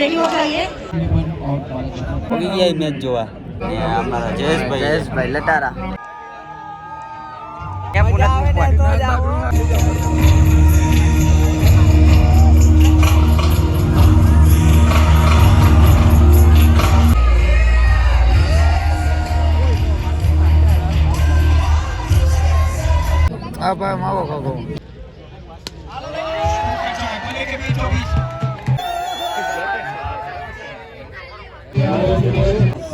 Ready हो जाइए। Match जोवा हमारा जयेश भाई लटारा आप मावो खाओ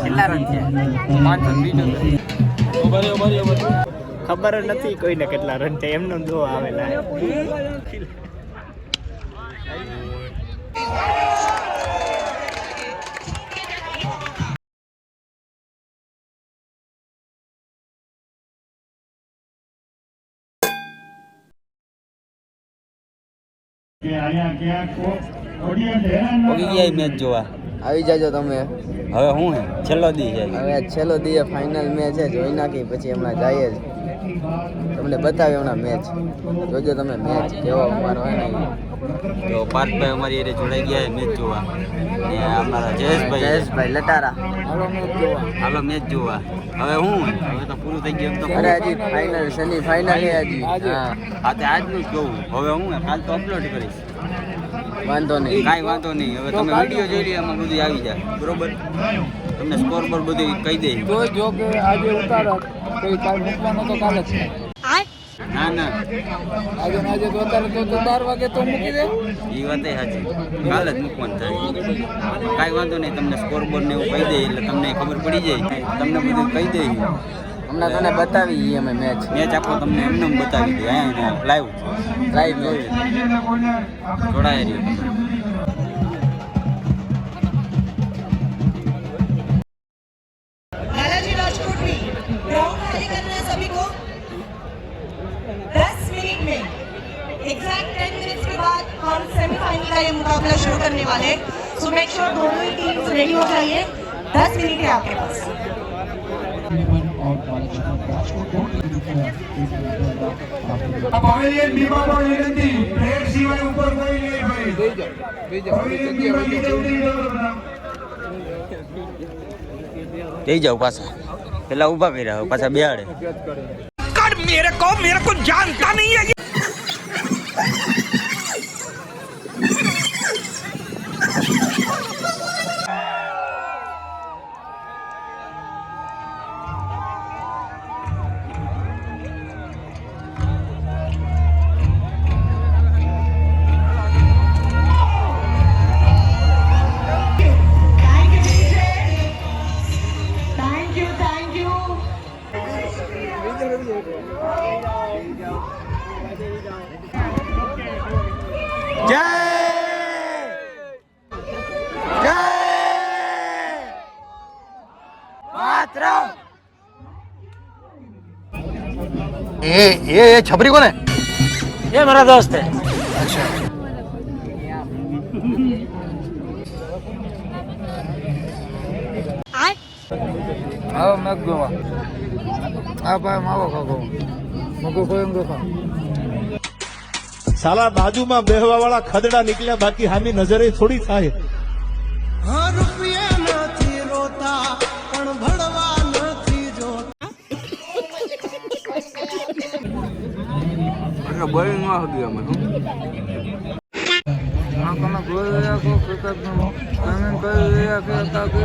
કેટલા રન છે 520 ખબર જ નથી કોઈને કેટલા રન છે એમનો જો આવેલા મેચ જોવા આવી જાજો તમે હવે હું હે છેલ્લો દી છે હવે છેલ્લો દી ફાઇનલ મેચ છે જોઈ નાખી પછી હમણાં જઈએ જ તમને બતાવી હમણાં મેચ જોજો તમે મેચ કેવો અમારો હે ને તો પાર્થભાઈ અમારી એરે જોડાઈ ગયા છે મેચ જોવા ને અમારા જયેશભાઈ લટારા હાલો મેચ જોવા હવે હું હવે તો પૂરું થઈ ગયું તો અરે હજી ફાઇનલ સેમી ફાઇનલ છે હજી હા આજનું જ જોવું હવે હું કાલ તો અપલોડ કરીશ વાંધો નહીં કાંઈ વાંધો નહીં હવે તમે વિડીયો જોઈ લો એમાં બધું આવી જાય બરોબર તમને સ્કોર પર બધું કહી દે જો કે આજે ઉતારો કોઈ કાલ મૂકવાનો તો કાલ જ ના ના આજે તો અત્યારે તો 12 વાગે તો મૂકી દે એ વાત સાચી કાલ જ મૂકવાનું થાય કાંઈ વાંધો નહીં તમને સ્કોર બોર્ડ ને એવું કહી દે એટલે તમને ખબર પડી જાય તમને બધું કહી દે હમણાં તને બતાવી અમે મેચ આપો તમને એમને બતાવી દે અહીંયા લાઈવ જોડાય રહ્યો बालाजी राजकोट में ग्राउंड खाली करना है सभी को 10 मिनट में एग्जैक्ट 10 मिनट्स के बाद हम सेमीफाइनल का ये मुकाबला शुरू करने वाले हैं सो मेक श्योर दोनों ही टीम्स रेडी हो जाइए 10 मिनट है आपके पास પવેલિયન બીમામાં વિનંતી પ્લેટ સિવાય ઉપર કોઈ નહીં ભાઈ પવેલિયન બીમા નીચે ઉતરી જાઓ જઈ જાવ પાછા પેલા ઊભા કર્યા પાછા બેહાડે मेरे को जानता नहीं है ये छपरी कौन है ये मेरा दोस्त है अच्छा आओ मैं गोवा आप मावो खाओ मको कोई खा साला बाजू में बेहवा वाला खदड़ा निकले बाकी हमी नजरे थोड़ी थाय બોલિંગ માં હતી અમે તમે ગોલ રહ્યા છો ક્રિકેટ નો તમે કરી રહ્યા કે હતા કે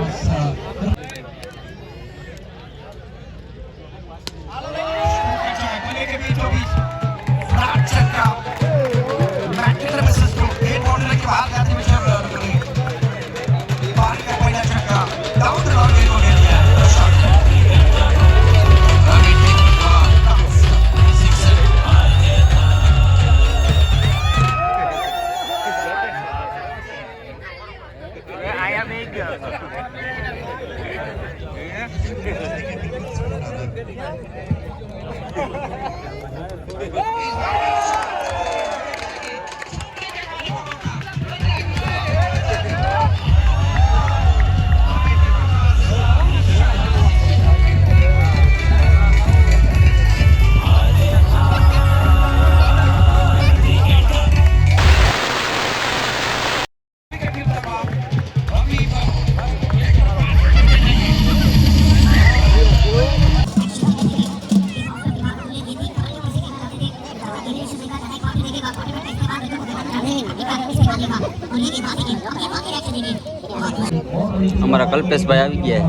અમારા કલ્પેશભાઈ આવી ગયા.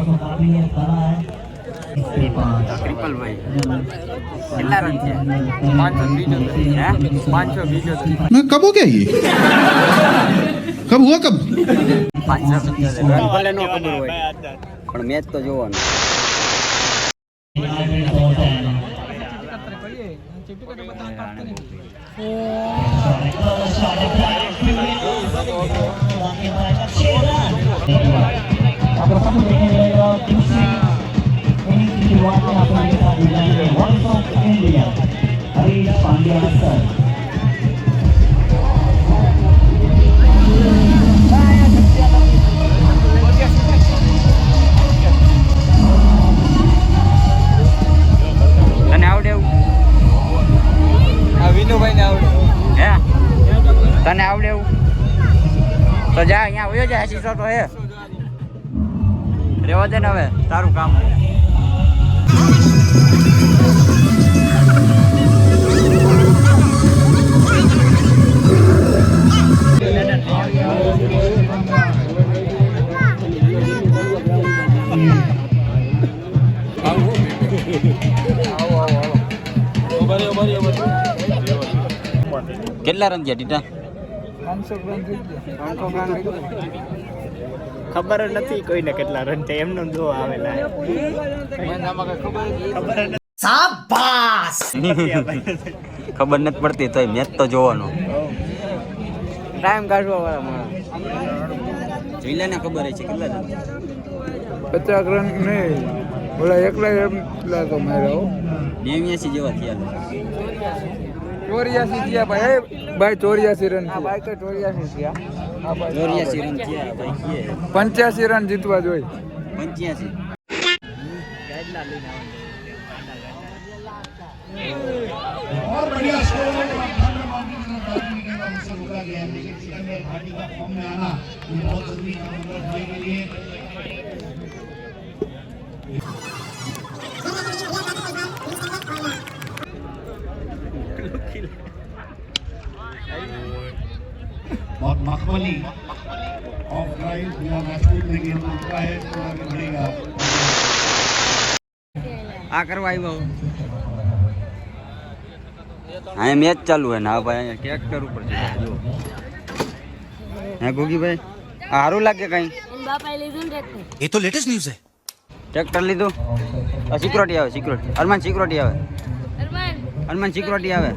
ટ્રિપલભાઈ કેટલા રન છે? 575. मैं कब हो गया ये कब हुआ कब 575 રન ભલે ન ખબર હોય પણ મેચ તો જોવાનું. તને આવડે એવું? વિનુભાઈ ને આવડે. હે તને આવડે એવું? તો જા અહીંયા આવ્યો જાય. શીશો તો હે રેવા દે ને હવે તારું કામ. કેટલા રન થયા ટીટા? 500 રન થઈ ગયા. ખબર જ નથી કોઈને કેટલા રન છે એમનો જો આવેલા ખબર નથી પડતી તોય મેચ તો જોવાનો. ટાઈમ કાઢવા વાળા માણસ. જોઈ લે ને ખબર છે કેટલા રન. 50 રન નહીં, ઓલા એકલા એટલા તો માર્યા. 89 જેવા થયા. 84 થયા ભાઈ. ભાઈ 84 રન. આ ભાઈ તો 84 થયા. 84 રન થયા ભાઈ. 85 રન જીતવા જોઈએ. 85. और बढ़िया स्कोर रोका गया है, लेकिन सिकंदर घाटी का फॉर्म में आना ये बहुत जरूरी है नंबर भाई के लिए. बहुत मखमली ऑफ ड्राइव बिना महसूस में गेम रुका है तो आगे बढ़ेगा. આ કરવા આવ્યો. અહીંયા મેચ ચાલુ હે ને હા ભાઈ અહીંયા ટ્રેક્ટર ઉપર છે જો. હે ગોગીભાઈ આ સારું લાગે કઈ? ये तो लेटेस्ट न्यूज है. ટ્રેક્ટર લીધું. સિક્યુરિટી આવે સિક્યુરિટી. અરમાન સિક્યુરિટી આવે. અરમાન સિક્યુરિટી આવે.